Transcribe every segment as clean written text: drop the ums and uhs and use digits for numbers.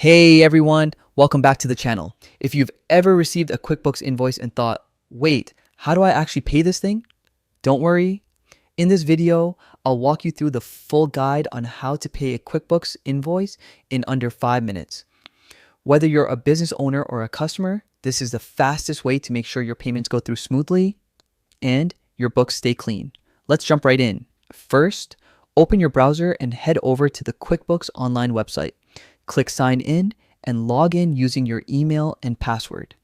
Hey everyone, welcome back to the channel. If you've ever received a QuickBooks invoice and thought, wait, how do I actually pay this thing? Don't worry. In this video, I'll walk you through the full guide on how to pay a QuickBooks invoice in under 5 minutes. Whether you're a business owner or a customer, this is the fastest way to make sure your payments go through smoothly and your books stay clean. Let's jump right in. First, open your browser and head over to the QuickBooks online website. Click sign in and log in using your email and password.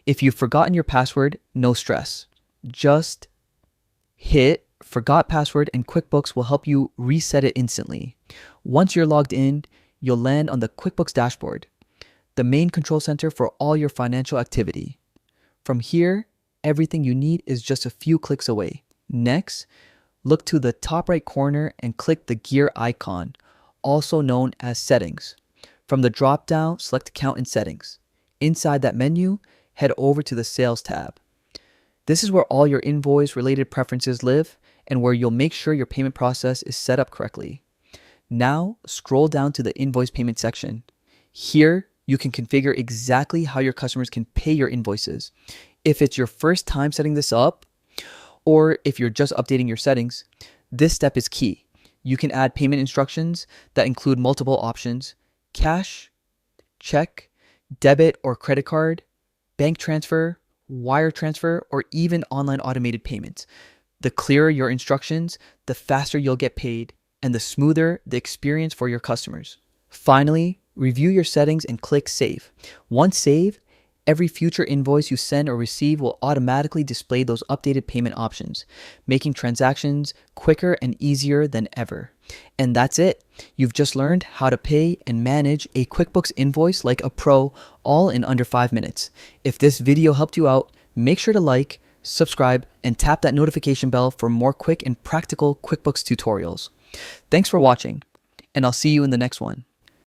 If you've forgotten your password, no stress. Just hit forgot password and QuickBooks will help you reset it instantly. Once you're logged in, you'll land on the QuickBooks dashboard, the main control center for all your financial activity. From here, everything you need is just a few clicks away. Next, look to the top right corner and click the gear icon, also known as settings. From the drop down, select account and settings. Inside that menu, head over to the sales tab. This is where all your invoice related preferences live and where you'll make sure your payment process is set up correctly. Now, scroll down to the invoice payment section. Here, you can configure exactly how your customers can pay your invoices. If it's your first time setting this up, or if you're just updating your settings, this step is key. You can add payment instructions that include multiple options: cash, check, debit or credit card, bank transfer, wire transfer, or even online automated payments. The clearer your instructions, the faster you'll get paid, and the smoother the experience for your customers. Finally, review your settings and click Save. Once saved, every future invoice you send or receive will automatically display those updated payment options, making transactions quicker and easier than ever. And that's it. You've just learned how to pay and manage a QuickBooks invoice like a pro, all in under 5 minutes. If this video helped you out, make sure to like, subscribe, and tap that notification bell for more quick and practical QuickBooks tutorials. Thanks for watching, and I'll see you in the next one.